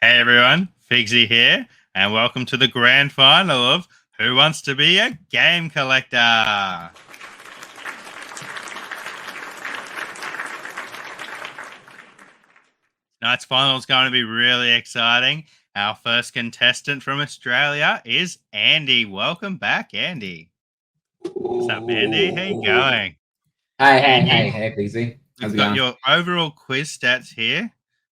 Hey everyone, Figsy here, and welcome to the grand final of Who Wants to Be a Game Collector? Tonight's final is going to be really exciting. Our first contestant from Australia is Andy. Welcome back, Andy. What's up, Andy? How you going? Hey, Peasy. How's We've it got going? your overall quiz stats here.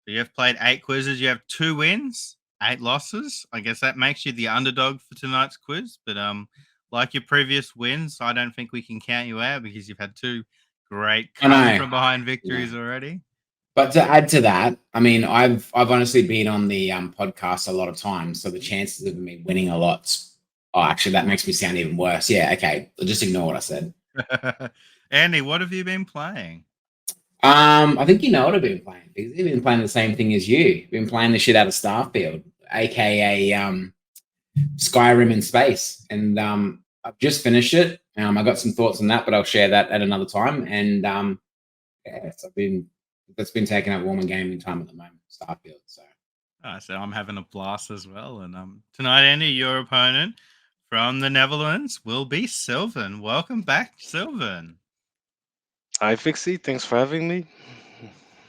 So you have played 8 quizzes. You have 2 wins, 8 losses. I guess that makes you the underdog for tonight's quiz. But like your previous wins, I don't think we can count you out because you've had 2 great I come know. from behind victories Yeah. already. But to add to that, I mean, I've honestly been on the podcast a lot of times, so the chances of me winning a lot. Oh, actually, that makes me sound even worse. Yeah, okay. Just ignore what I said. Andy, what have you been playing? I think you know what I've been playing. Because I've been playing the same thing as you. Been playing the shit out of Starfield, aka Skyrim in space, and I've just finished it. I got some thoughts on that, but I'll share that at another time. And yes, that's been taking up warm and gaming time at the moment. Starfield. So I'm having a blast as well. And tonight, Andy, your opponent from the Netherlands will be Sylvan. Welcome back, Sylvan. Hi, Fixie. Thanks for having me.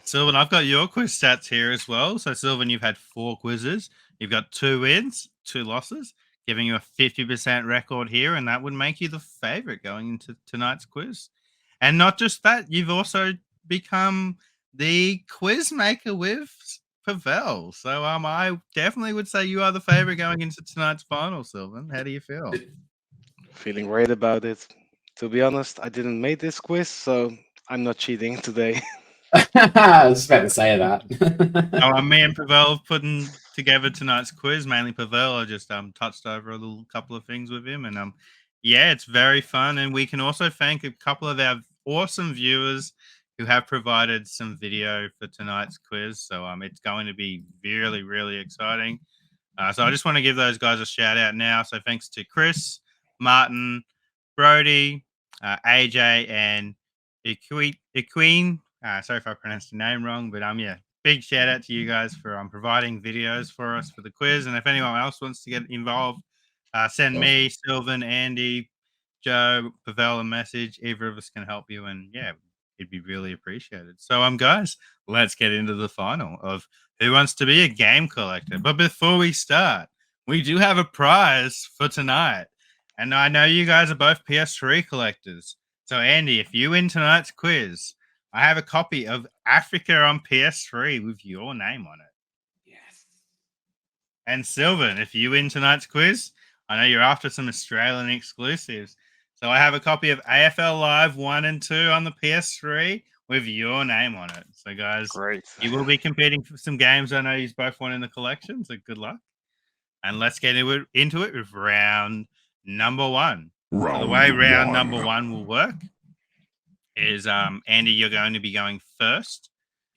Sylvan, I've got your quiz stats here as well. So, Sylvan, you've had 4 quizzes. You've got 2 wins, 2 losses, giving you a 50% record here, and that would make you the favorite going into tonight's quiz. And not just that, you've also become the quiz maker with Pavel. So, I definitely would say you are the favorite going into tonight's final, Sylvan. How do you feel? Feeling great about it. To be honest, I didn't make this quiz, so I'm not cheating today. I was about to say that. Me and Pavel putting together tonight's quiz. Mainly Pavel. I just touched over a little couple of things with him, and yeah, it's very fun. And we can also thank a couple of our awesome viewers who have provided some video for tonight's quiz. So it's going to be really, really exciting. So I just want to give those guys a shout out now. So thanks to Chris, Martin, Brody, AJ, and Equine. Sorry if I pronounced the name wrong, but yeah, big shout out to you guys for providing videos for us for the quiz. And if anyone else wants to get involved, send me, Sylvan, Andy, Joe, Pavel a message. Either of us can help you, and yeah, it'd be really appreciated. So guys, let's get into the final of Who Wants to Be a Game Collector. But before we start, we do have a prize for tonight. And I know you guys are both PS3 collectors. So Andy, if you win tonight's quiz, I have a copy of Africa on PS3 with your name on it. Yes. And Sylvan, if you win tonight's quiz, I know you're after some Australian exclusives. So I have a copy of AFL Live 1 and 2 on the PS3 with your name on it. So guys, Great. you will be competing for some games I know you both want in the collection. So good luck. And let's get into it with round number 1. So the way round number 1 will work is Andy, you're going to be going first.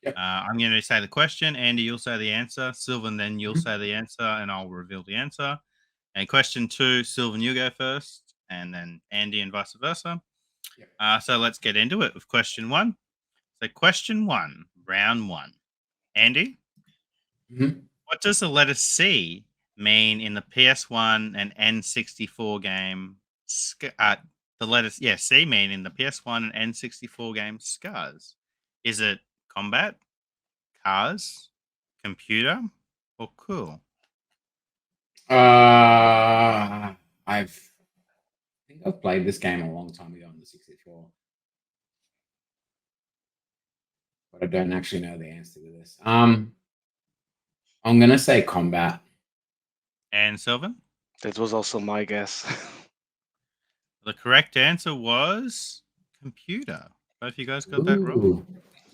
Yep. I'm going to say the question. Andy, you'll say the answer. Sylvan, then you'll say the answer, and I'll reveal the answer. And question 2, Sylvan, you go first, and then Andy, and vice versa. Yep. So let's get into it with question 1. So question 1, round 1. Andy, what does the letter C mean in the PS1 and N64 game? The letters, C mean in the PS1 and N64 game Scars. Is it combat, cars, computer, or cool? I think I've played this game a long time ago on the 64, but I don't actually know the answer to this. I'm gonna say combat. And Sylvan? That was also my guess. The correct answer was computer. Both you guys got that wrong. Ooh.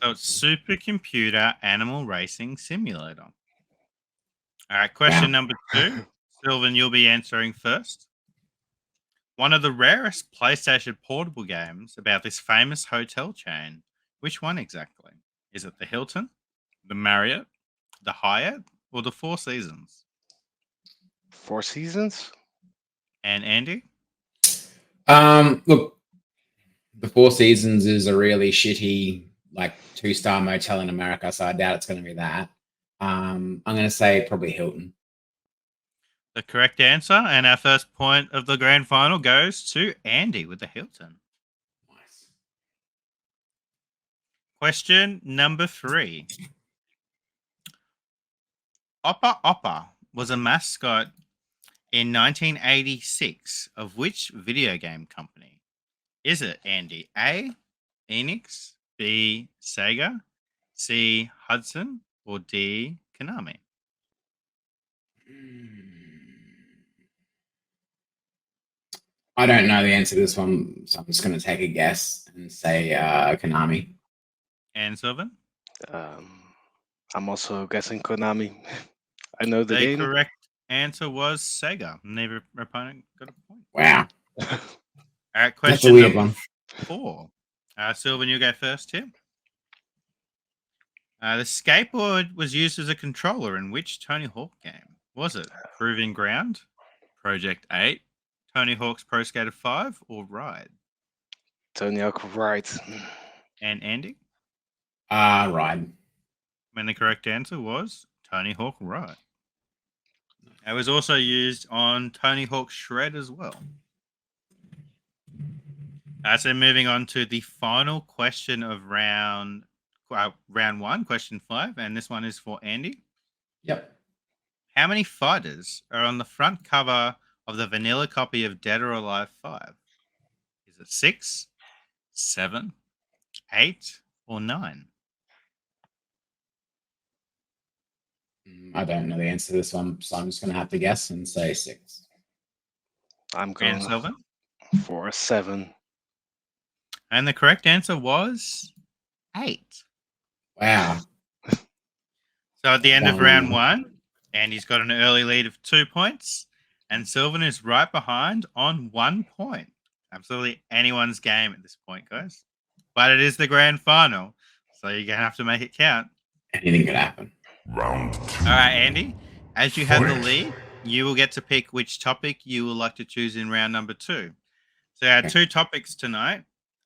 So it's Supercomputer Animal Racing Simulator. All right, question number 2. Sylvan, you'll be answering first. One of the rarest PlayStation portable games about this famous hotel chain. Which one exactly? Is it the Hilton, the Marriott, the Hyatt, or the Four Seasons? 4 seasons? And Andy? Look, the Four Seasons is a really shitty, like 2-star motel in America, so I doubt it's going to be that. I'm going to say probably Hilton. The correct answer, and our first point of the grand final goes to Andy with the Hilton. Nice. Question number 3. Oppa Oppa was a mascot in 1986 of which video game company? Is it, Andy? A, Enix, B, Sega, C, Hudson, or D, Konami? I don't know the answer to this one, so I'm just going to take a guess and say Konami. And Sylvan? I'm also guessing Konami. I know the The game. correct answer was Sega. Neither opponent got a point. Wow. All right, That's a question weird number one. 4. Sylvan, you go first here. The skateboard was used as a controller in which Tony Hawk game? Was it Proving Ground, Project 8, Tony Hawk's Pro Skater 5, or Ride? Tony Hawk, right. And Andy? Ride. And the correct answer was Tony Hawk Ride. It was also used on Tony Hawk Shred as well. So moving on to the final question of round 1, question 5, and this one is for Andy. Yep. How many fighters are on the front cover of the vanilla copy of Dead or Alive 5? Is it 6, 7, 8, or 9? I don't know the answer to this one, so I'm just going to have to guess and say 6. I'm And going Sylvan? for 7. And the correct answer was 8. Wow. So at the end of round Um, 1, Andy's got an early lead of 2 points, and Sylvan is right behind on 1 point. Absolutely anyone's game at this point, guys. But it is the grand final, so you're going to have to make it count. Anything could happen. Round 2. All right, Andy, as you have the lead, you will get to pick which topic you would like to choose in round number 2. So our 2 topics tonight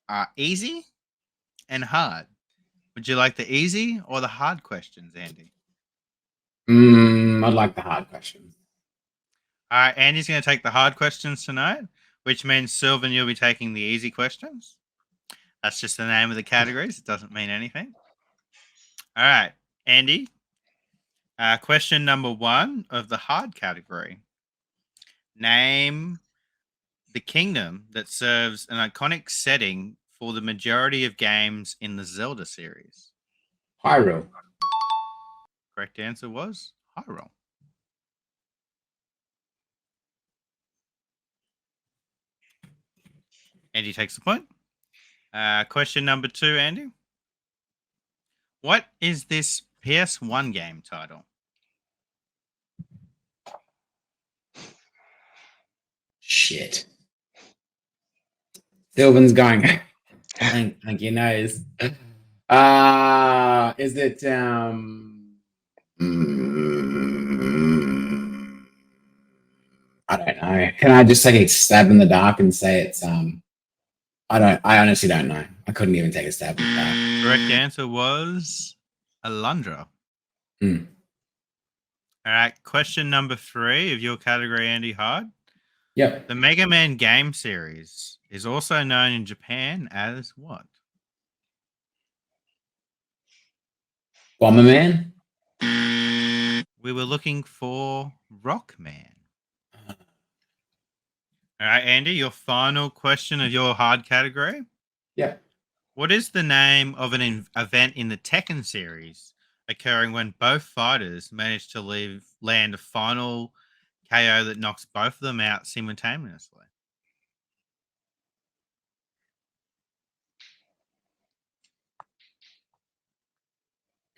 are easy and hard. Would you like the easy or the hard questions, Andy? I'd like the hard question. All right, Andy's going to take the hard questions tonight, which means Sylvan, you'll be taking the easy questions. That's just the name of the categories. It doesn't mean anything. All right, Andy. Question number 1 of the hard category. Name the kingdom that serves an iconic setting for the majority of games in the Zelda series. Hyrule. Correct answer was Hyrule. Andy takes the point. Question number 2, Andy. What is this PS1 game title? Shit. Sylvan's going. Thank your nose. Is it I don't know. Can I just take a stab in the dark and say it's I honestly don't know. I couldn't even take a stab in the dark. Correct answer was Alundra. Hmm. All right, question number 3 of your category, Andy Hard. Yep. The Mega Man game series is also known in Japan as what? Bomberman. We were looking for Rockman. All right, Andy, your final question of your hard category. Yep. What is the name of an event in the Tekken series occurring when both fighters manage to land a final KO that knocks both of them out simultaneously?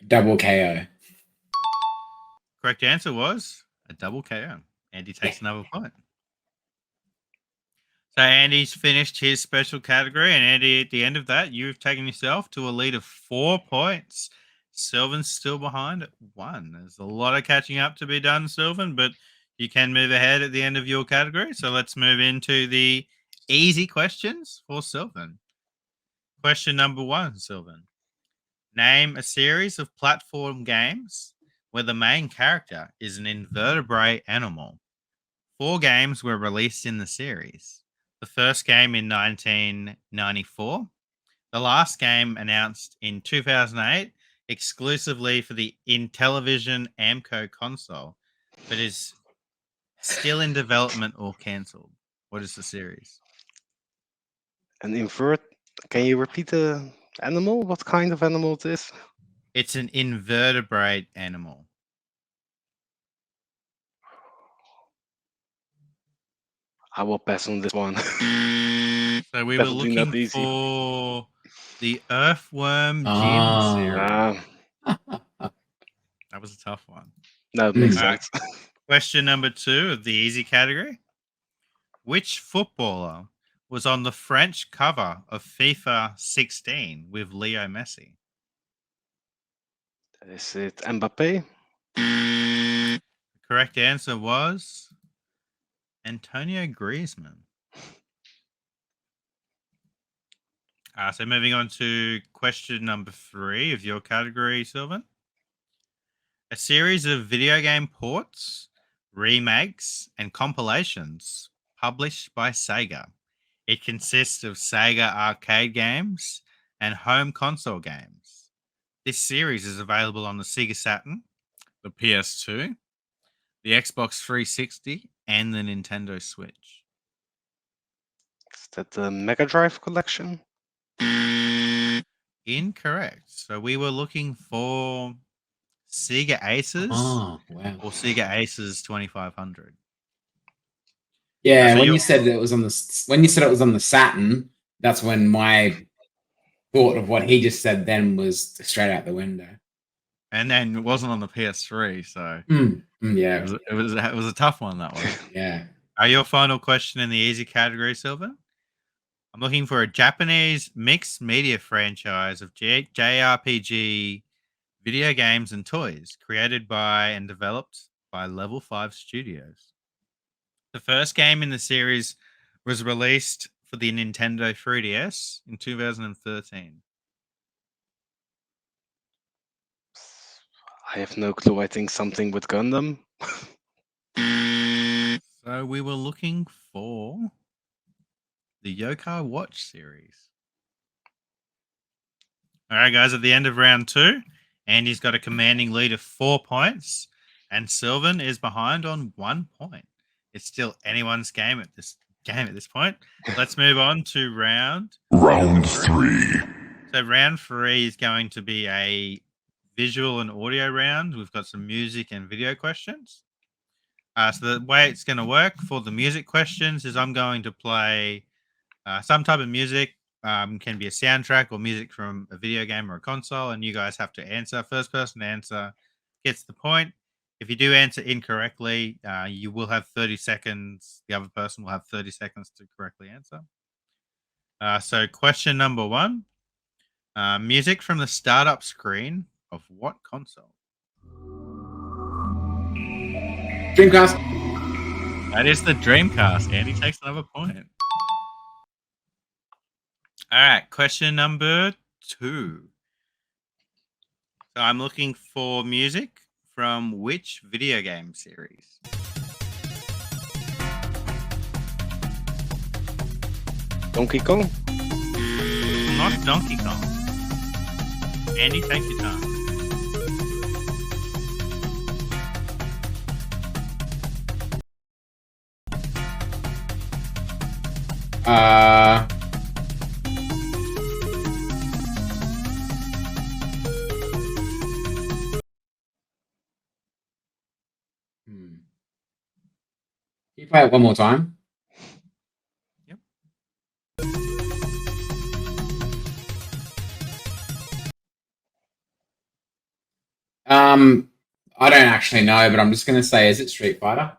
Double KO. Correct answer was a double KO. Andy takes another point. So Andy's finished his special category, and Andy, at the end of that, you've taken yourself to a lead of 4 points. Sylvan's still behind at 1. There's a lot of catching up to be done, Sylvan, but you can move ahead at the end of your category. So let's move into the easy questions for Sylvan. Question number 1, Sylvan. Name a series of platform games where the main character is an invertebrate animal. 4 games were released in the series. The first game in 1994. The last game announced in 2008 exclusively for the Intellivision Amco console, but is still in development or cancelled. What is the series? An invert. Can you repeat the animal? What kind of animal it is? It's an invertebrate animal. I will pass on this one. So we were Definitely not looking easy. for the Earthworm Jim Ah. series. Ah, That was a tough one. that makes Alright. sense. Question number 2 of the easy category. Which footballer was on the French cover of FIFA 16 with Leo Messi? Is it Mbappe? The correct answer was Antonio Griezmann. So moving on to question number 3 of your category, Sylvan. A series of video game ports, remakes, and compilations published by Sega. It consists of Sega arcade games and home console games. This series is available on the Sega Saturn, the PS2, the Xbox 360, and the Nintendo Switch. Is that the Mega Drive collection? Incorrect. So we were looking for Sega Aces Oh, wow. or Sega Aces 2500. Yeah, So when you're- you said it was on the Saturn, that's when my thought of what he just said then was straight out the window. And then it wasn't on the PS3, so Yeah, it was a tough one, that one. yeah. Your final question in the easy category, Sylvan? I'm looking for a Japanese mixed media franchise of JRPG video games and toys created by and developed by Level 5 Studios. The first game in the series was released for the Nintendo 3DS in 2013. I have no clue. I think something with Gundam. So we were looking for the Yokai Watch series. All right, guys, at the end of round 2, Andy's got a commanding lead of 4 points, and Sylvan is behind on 1 point. It's still anyone's game at this point. Let's move on to round 3. So round 3 is going to be a visual and audio round. We've got some music and video questions. So the way it's going to work for the music questions is I'm going to play some type of music. Can be a soundtrack or music from a video game or a console, and you guys have to answer. First person to answer gets the point. If you do answer incorrectly, you will have 30 seconds. The other person will have 30 seconds to correctly answer. So question number 1. Music from the startup screen of what console? Dreamcast. That is the Dreamcast. Andy takes another point. All right, question number 2. So I'm looking for music from which video game series? Donkey Kong? Not Donkey Kong. Andy, take your time. Can you play it one more time? Yep. I don't actually know, but I'm just going to say, is it Street Fighter?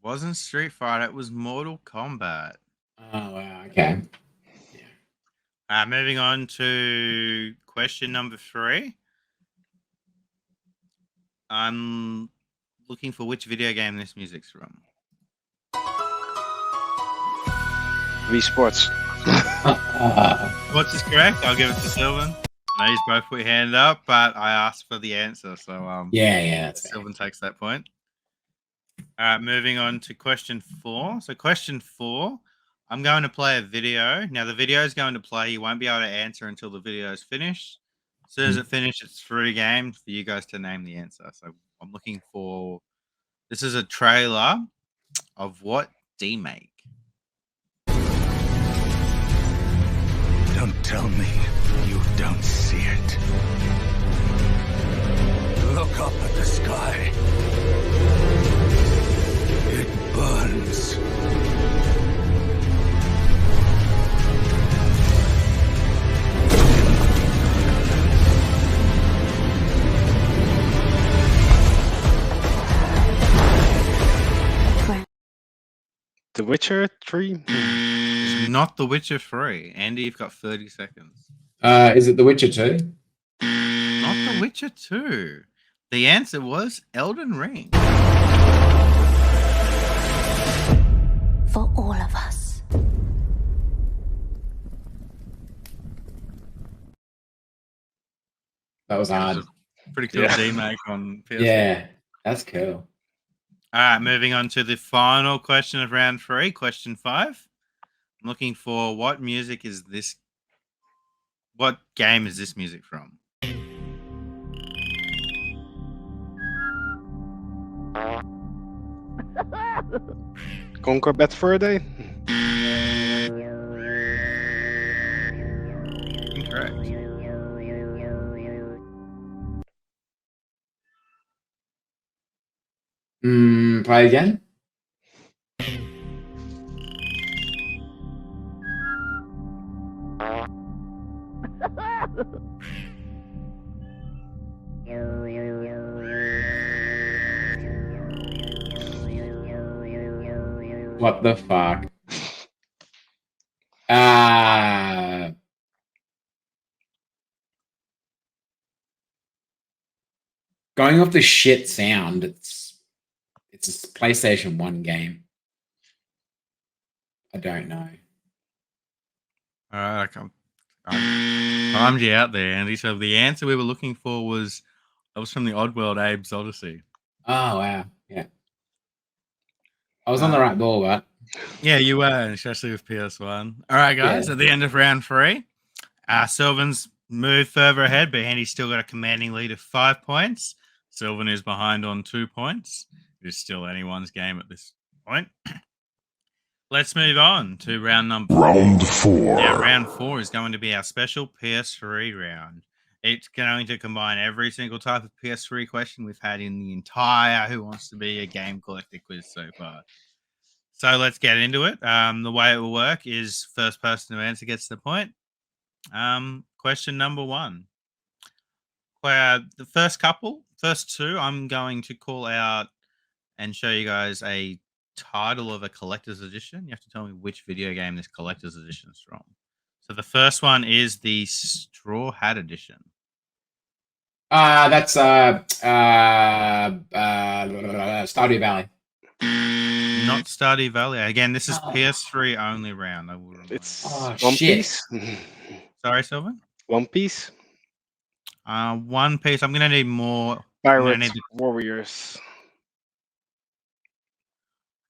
Wasn't Street Fighter, it was Mortal Kombat. Oh, wow. Okay. Moving on to question number 3. I'm looking for which video game this music's from. Wii Sports. What's is correct? I'll give it to Sylvan. These both put your hand up, but I asked for the answer, so Yeah, that's fair. Sylvan takes that point. All right, moving on to question 4. So question 4, I'm going to play a video. Now the video is going to play. You won't be able to answer until the video is finished. As soon as it finishes, it's free game for you guys to name the answer. So I'm looking for. This is a trailer of what D-make. Don't tell me you don't see it. Look up at the sky. It burns. The Witcher 3? It's not The Witcher 3. Andy, you've got 30 seconds. Is it The Witcher 2? Not The Witcher 2. The answer was Elden Ring. For all of us. That was hard. Pretty cool D-make on PS4. Yeah, that's cool. All right, moving on to the final question of round 3, question 5. I'm looking for what music is this? What game is this music from? Conquer Bad Fur Day? Incorrect. Play again. What the fuck? Going off the shit sound, it's a PlayStation 1 game. I don't know. All right, I timed you out there, Andy. So the answer we were looking for was from the Oddworld Abe's Odyssey. Oh wow, yeah. I was on the right ball, but yeah, you were, especially with PS1. All right, guys, at the end of round 3, Sylvan's moved further ahead, but Andy's still got a commanding lead of 5 points. Sylvan is behind on 2 points. It is still anyone's game at this point. Let's move on to round 4. Yeah, round 4 is going to be our special PS3 round. It's going to combine every single type of PS3 question we've had in the entire Who Wants to Be a Game Collector quiz so far. So let's get into it. The way it will work is first person to answer gets the point. Question number 1. The first 2, I'm going to call out and show you guys a title of a collector's edition. You have to tell me which video game this collector's edition is from. So the first one is the Straw Hat edition. that's Stardew Valley. Not Stardew Valley. Again, this is PS3 only round. I will remind It's you. One Shit. Piece? Sorry, Sylvan? One Piece? One Piece. I'm going to need more. Pirate Warriors.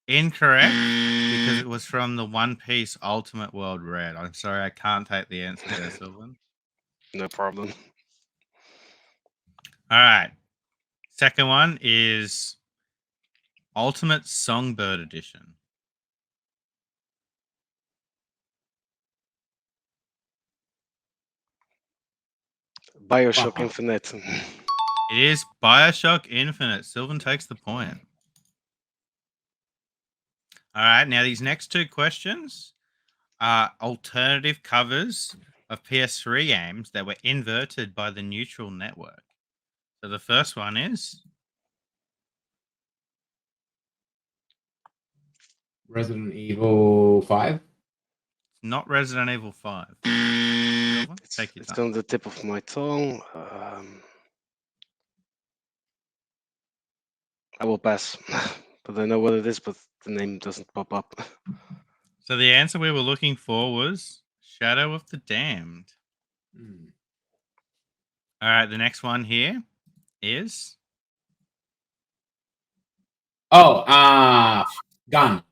Incorrect, because it was from the One Piece Ultimate World Red. I'm sorry, I can't take the answer there, Sylvan. No problem. All right. Second one is Ultimate Songbird Edition. BioShock Infinite. It is BioShock Infinite. Sylvan takes the point. All right. Now, these next 2 questions are alternative covers of PS3 games that were inverted by the neutral network. So the first one is Resident Evil 5. not Resident Evil 5. Take your It's time. on the tip of my tongue. I will pass. But I know what it is, but the name doesn't pop up. So the answer we were looking for was Shadow of the Damned. All right, the next one here is gun.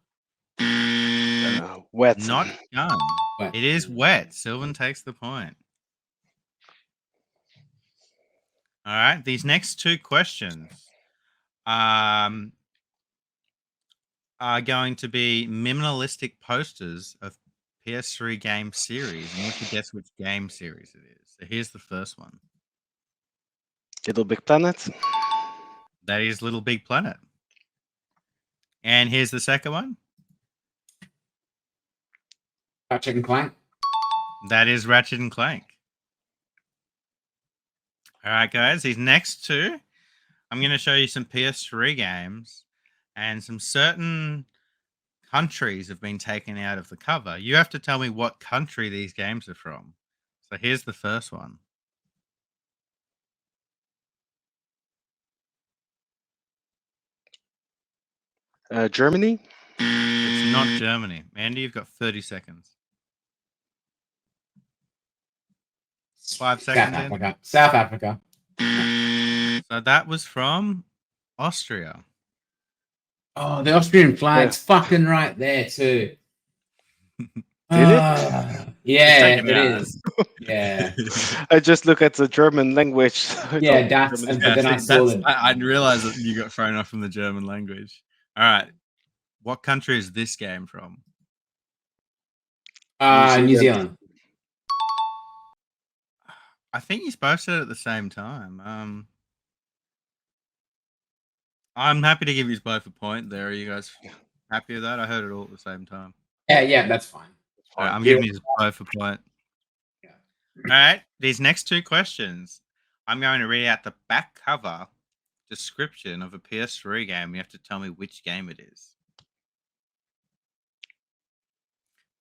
Wet. not gun. Wet. It is wet. Sylvan takes the point. All right, these next two questions are going to be minimalistic posters of PS3 game series. And you have to guess which game series it is. So here's the first one. Little Big Planet. That is Little Big Planet. And here's the second one. Ratchet and Clank. That is Ratchet and Clank. All right, guys. These next two, I'm going to show you some PS3 games and some certain countries have been taken out of the cover. You have to tell me what country these games are from. So here's the first one. Germany. It's not Germany. Andy, you've got 30 seconds. 5 seconds. South Africa. South Africa. So that was from Austria. Oh, the Austrian flag's fucking right there too. Yeah, Take it it out. is. Yeah, I just look at the German language. yeah, that's. And then I saw it. I didn't realize that you got thrown off from the German language. All right. What country is this game from? New Zealand. I think you both said it at the same time. I'm happy to give you both a point there. Are you guys happy with that? I heard it all at the same time. Yeah, that's fine. All right, I'm giving you both a point. Yeah. All right. These next two questions, I'm going to read out the back cover description of a PS3 game. You have to tell me which game it is.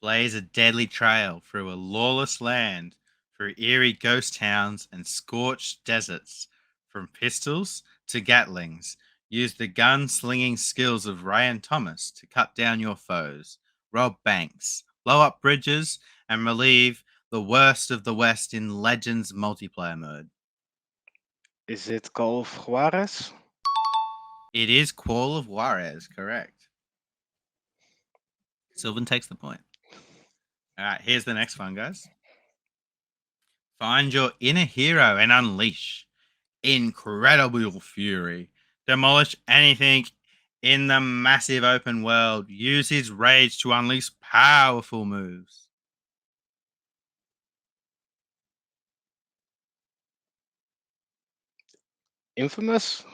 Blaze a deadly trail through a lawless land, through eerie ghost towns and scorched deserts, from pistols to gatlings. Use the gun-slinging skills of Ryan Thomas to cut down your foes, rob banks, blow up bridges, and relieve the worst of the West in Legends multiplayer mode. Is it Call of Juarez? It is Call of Juarez, correct. Sylvan takes the point. All right, here's the next one, guys. Find your inner hero and unleash incredible fury. Demolish anything in the massive open world. Use his rage to unleash powerful moves. Infamous?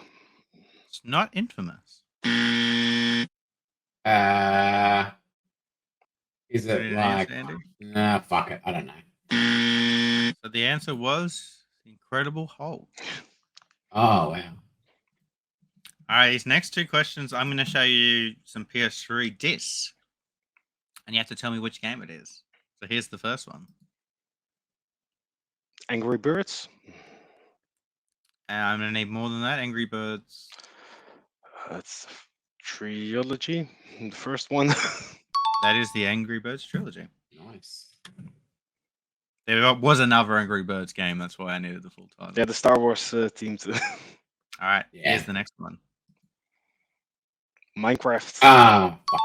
It's not Infamous. Is it Any like? answer, Andy? Nah, fuck it. I don't know. So the answer was Incredible Hulk. Oh wow. All right, these next two questions, I'm going to show you some PS3 discs, and you have to tell me which game it is. So here's the first one. Angry Birds? And I'm going to need more than that. Angry Birds. It's trilogy. The first one. That is the Angry Birds trilogy. Nice. There was another Angry Birds game. That's why I needed the full title. Yeah, the Star Wars team too. All right, Yeah. here's the next one. Minecraft. Ah, fuck.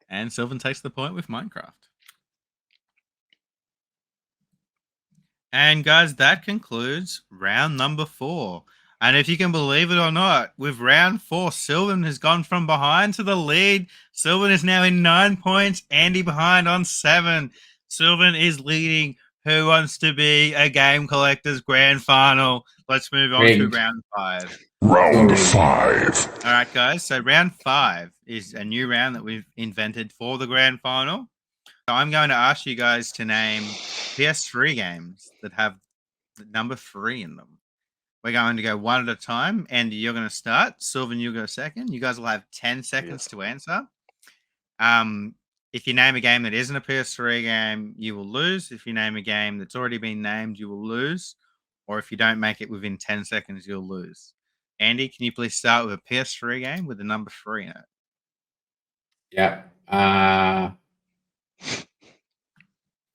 And Sylvan takes the point with Minecraft. And guys, that concludes round number 4. And if you can believe it or not, with round 4, Sylvan has gone from behind to the lead. Sylvan is now in 9 points. Andy behind on 7. Sylvan is leading Who Wants to Be a Game Collector's Grand Final. Let's move on to Rigged. round 5. Round 5. All right, guys. So round 5 is a new round that we've invented for the grand final. So I'm going to ask you guys to name PS3 games that have the number 3 in them. We're going to go one at a time. Andy, you're going to start. Sylvan, you go second. You guys will have 10 seconds to answer. If you name a game that isn't a PS3 game, you will lose. If you name a game that's already been named, you will lose. Or if you don't make it within 10 seconds, you'll lose. Andy, can you please start with a PS3 game with the number 3 in it? Yeah.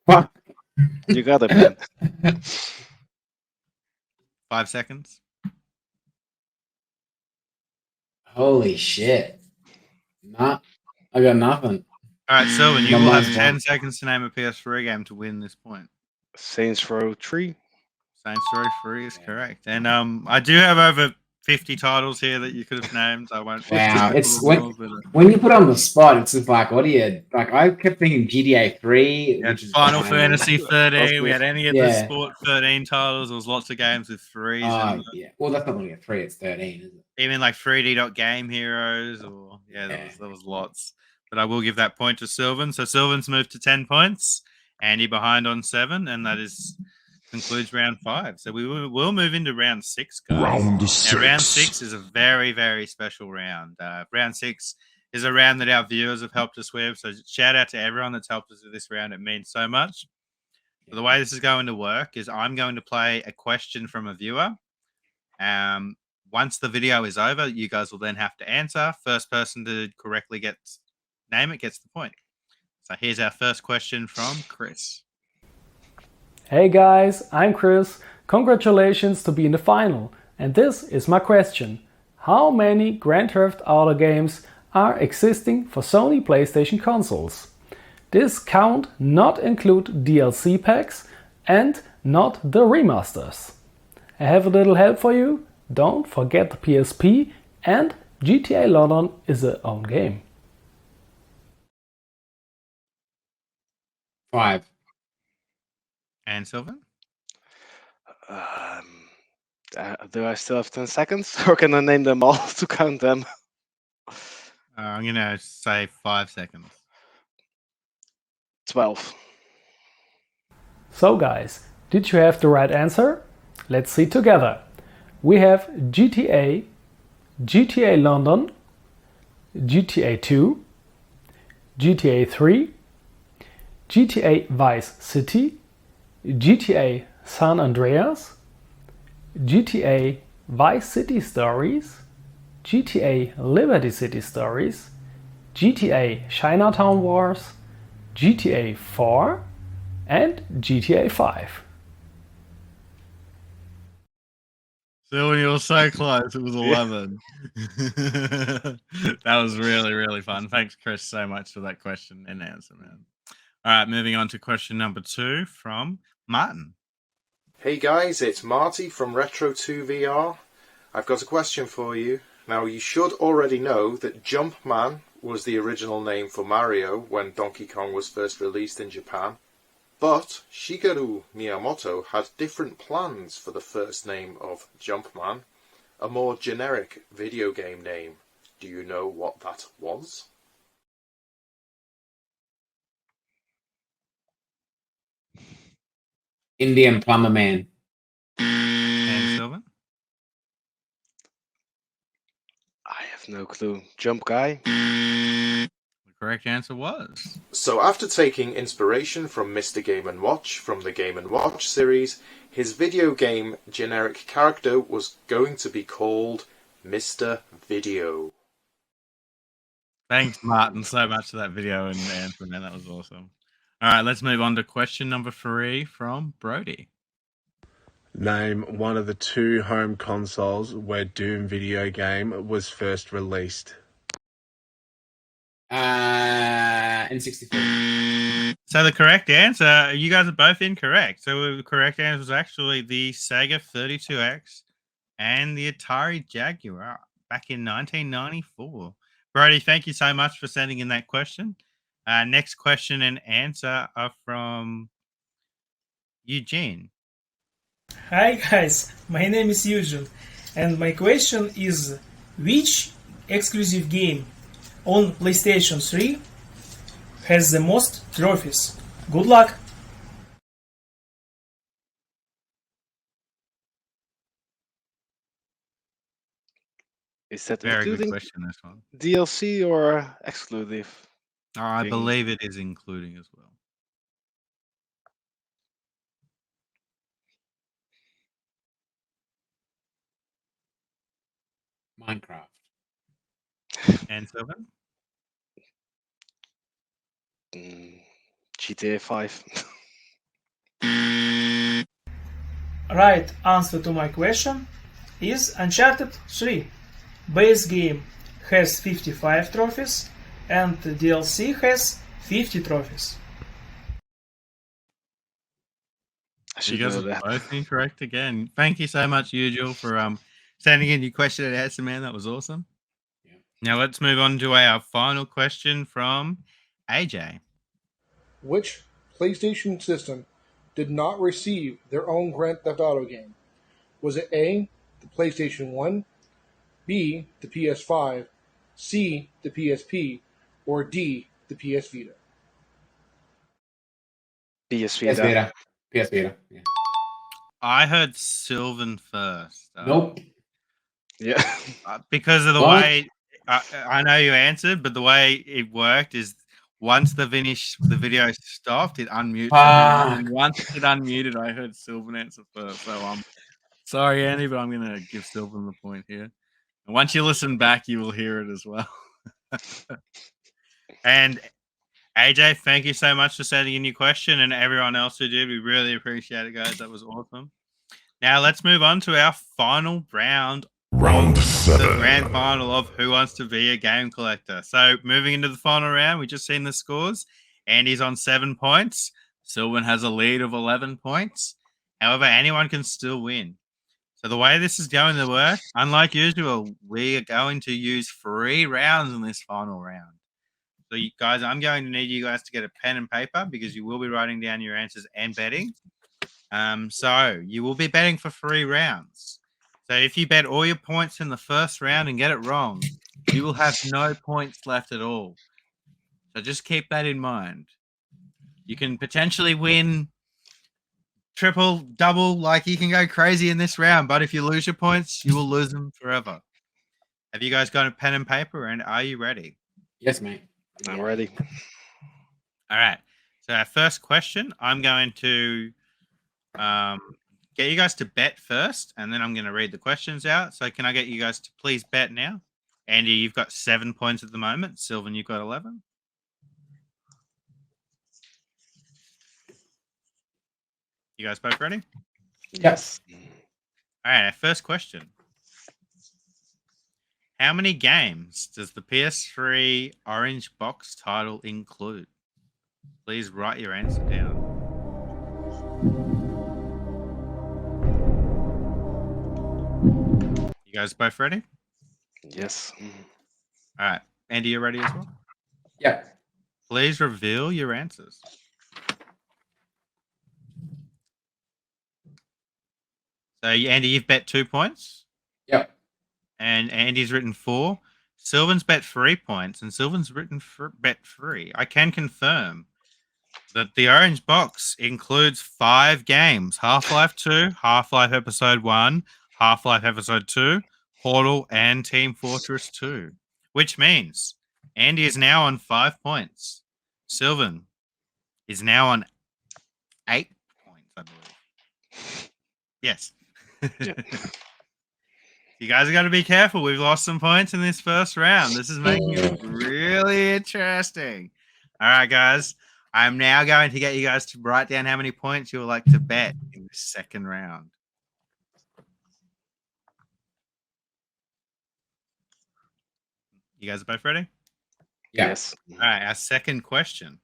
Fuck. You got it, man. 5 seconds. Holy shit. Nah, I got nothing. All right, Sylvan, you My will have mind's 10 blank. seconds to name a PS3 game to win this point. Saints Row 3. Saints Row 3 is Yeah. correct. And I do have over 50 titles here that you could have named. I won't. Wow, it's But, when you put on the spot, it's just like, what do you like? I kept thinking GTA 3, we had which is Final behind me. Fantasy 13. We had any of the Yeah. Sport 13 titles. There was lots of games with threes. And Yeah. Well, that's not really a 3, it's 13, is it? even like 3D Game Heroes. Or there was lots. But I will give that point to Sylvan. So Sylvan's moved to 10 points. Andy behind on 7. And that concludes round 5. So we'll move into round 6, guys. Round 6. Now, round 6 is a very, very special round. Round 6 is a round that our viewers have helped us with. So shout out to everyone that's helped us with this round. It means so much. So the way this is going to work is I'm going to play a question from a viewer. Once the video is over, you guys will then have to answer. First person to correctly name it gets the point. So here's our first question from Chris. Hey guys, I'm Chris. Congratulations to be in the final. And this is my question. How many Grand Theft Auto games are existing for Sony PlayStation consoles? This count not include DLC packs and not the remasters. I have a little help for you. Don't forget the PSP and GTA London is a own game. 5. And Sylvan? Do I still have 10 seconds? Or can I name them all to count them? I'm going to say 5 seconds. 12. So guys, did you have the right answer? Let's see together. We have GTA, GTA London, GTA 2, GTA 3, GTA Vice City, GTA San Andreas, GTA Vice City Stories, GTA Liberty City Stories, GTA Chinatown Wars, GTA 4 and GTA 5. So when you were so close, it was 11. That was really, really fun. Thanks, Chris, so much for that question and answer, man. All right, moving on to question number 2 from Martin. Hey guys, it's Marty from Retro2VR. I've got a question for you. Now, you should already know that Jumpman was the original name for Mario when Donkey Kong was first released in Japan. But Shigeru Miyamoto had different plans for the first name of Jumpman, a more generic video game name. Do you know what that was? Indian Plumber Man. And Sylvan? I have no clue. Jump Guy? The correct answer was. So after taking inspiration from Mr. Game & Watch from the Game & Watch series, his video game generic character was going to be called Mr. Video. Thanks, Martin, so much for that video and answer, man. That was awesome. All right, let's move on to question number 3 from Brody. Name one of the 2 home consoles where Doom video game was first released. N64. So the correct answer, you guys are both incorrect. So the correct answer was actually the Sega 32X and the Atari Jaguar back in 1994. Brody, thank you so much for sending in that question. Next question and answer are from Eugene. Hi guys, my name is Eugene, and my question is, which exclusive game on PlayStation 3 has the most trophies? Good luck! Is that Very good including question, this one. DLC or exclusive? I Thing. believe it is including as well. Minecraft. And Sylvan? GTA 5. right answer to my question is Uncharted 3. Base game has 55 trophies and the DLC has 50 trophies. I You should guys know are that. both incorrect again. Thank you so much, Usual, for sending in your question and answer, man. That was awesome. Yeah. Now let's move on to our final question from AJ. Which PlayStation system did not receive their own Grand Theft Auto game? Was it A, the PlayStation 1, B, the PS5, C, the PSP, or D, the PS Vita? PS PS Vita. Vita. PS Vita. Yeah. I heard Sylvan first. Nope. Yeah. Because of the What? way I know you answered, but the way it worked is once the video stopped, it unmutes everyone, and once it unmuted, I heard Sylvan answer first. So sorry, Andy, but I'm gonna give Sylvan the point here. And once you listen back, you will hear it as well. And AJ, thank you so much for sending in your question, and everyone else who did. We really appreciate it, guys. That was awesome. Now let's move on to our final round. Round The 7. grand final of Who Wants to Be a Game Collector. So moving into the final round, we just seen the scores. Andy's on 7 points. Sylvan has a lead of 11 points. However, anyone can still win. So the way this is going to work, unlike usual, we are going to use 3 rounds in this final round. So you guys, I'm going to need you guys to get a pen and paper because you will be writing down your answers and betting. So you will be betting for 3 rounds. So if you bet all your points in the first round and get it wrong, you will have no points left at all. So just keep that in mind. You can potentially win triple, double, like you can go crazy in this round, but if you lose your points, you will lose them forever. Have you guys got a pen and paper, and are you ready? Yes, mate. I'm ready. All right. So our first question, I'm going to get you guys to bet first, and then I'm going to read the questions out. So can I get you guys to please bet now? Andy, you've got 7 points at the moment. Sylvan, you've got 11. You guys both ready? Yes. All right, our first question. How many games does the PS3 orange box title include? Please write your answer down. You guys both ready? Yes. All right. Andy, you ready as well? Yeah. Please reveal your answers. So, Andy, you've bet 2 points. Yep. And Andy's written 4. Sylvan's bet 3 points, and Sylvan's written bet 3. I can confirm that the orange box includes 5 games: Half-Life 2, Half-Life Episode 1, Half-Life Episode 2, Portal, and Team Fortress 2. Which means Andy is now on 5 points. Sylvan is now on 8 points, I believe. Yes. Yeah. You guys are going to be careful. We've lost some points in this first round. This is making it really interesting. All right, guys. I'm now going to get you guys to write down how many points you would like to bet in the second round. You guys are both ready? Yes. All right, our second question.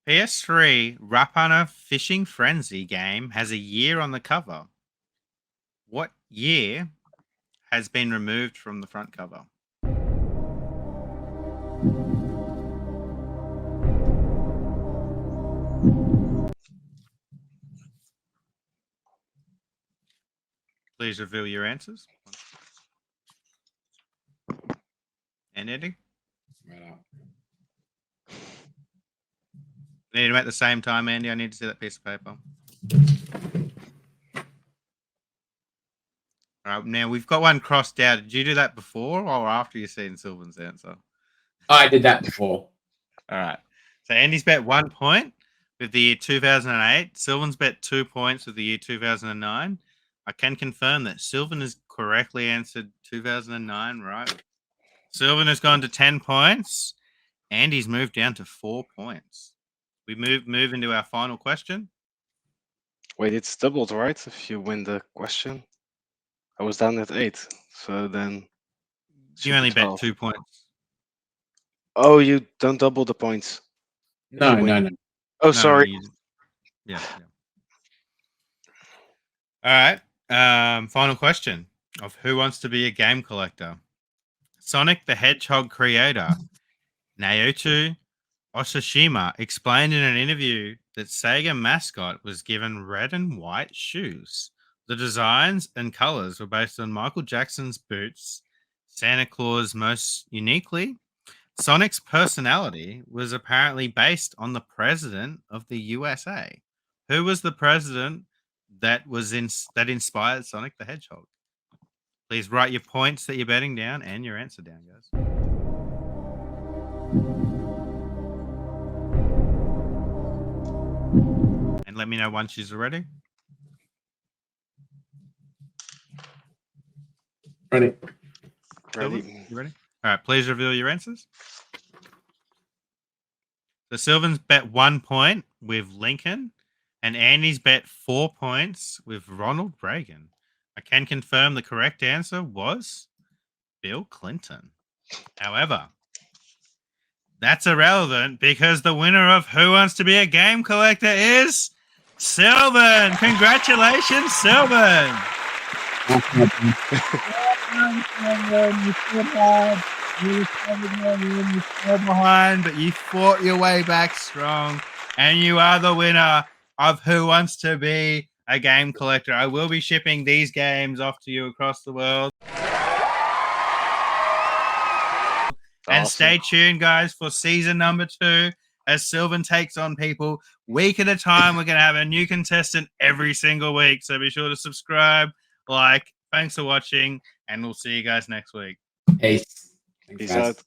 PS3 Rapana Fishing Frenzy game has a year on the cover. What year has been removed from the front cover? Please reveal your answers. And Eddie? Right up. Need them at the same time, Andy. I need to see that piece of paper. All right, now we've got one crossed out. Did you do that before or after you seen Sylvan's answer? I did that before. All right. So Andy's bet 1 point with the year 2008. Sylvan's bet 2 points with the year 2009. I can confirm that Sylvan has correctly answered 2009, right? Sylvan has gone to 10 points. Andy's moved down to 4 points We move into our final question. Wait, it's doubled, right? If you win the question. I was down at 8, so then You only bet 12. 2 points. Oh, you don't double the points. No, You win. no. Oh, No, sorry. Yeah. All right. Final question of who wants to be a game collector? Sonic the Hedgehog creator Naoto Oshishima explained in an interview that Sega mascot was given red and white shoes. The designs and colors were based on Michael Jackson's boots. Santa Claus most uniquely. Sonic's personality was apparently based on the president of the USA. Who was the president that inspired Sonic the Hedgehog? Please write your points that you're betting down and your answer down, guys. And let me know once you're ready. Ready. Ready. You ready? All right, please reveal your answers. So Sylvan's bet 1 point with Lincoln, and Andy's bet 4 points with Ronald Reagan. I can confirm the correct answer was Bill Clinton. However, that's irrelevant because the winner of Who Wants to Be a Game Collector is Sylvan. Congratulations, Sylvan. You were behind, but you fought your way back strong, and you are the winner of Who Wants to Be a Game Collector. I will be shipping these games off to you across the world. And stay tuned, guys, for season number 2 as Sylvan takes on people week at a time. We're going to have a new contestant every single week, so be sure to subscribe, like. Thanks for watching, and we'll see you guys next week. Peace. Peace out.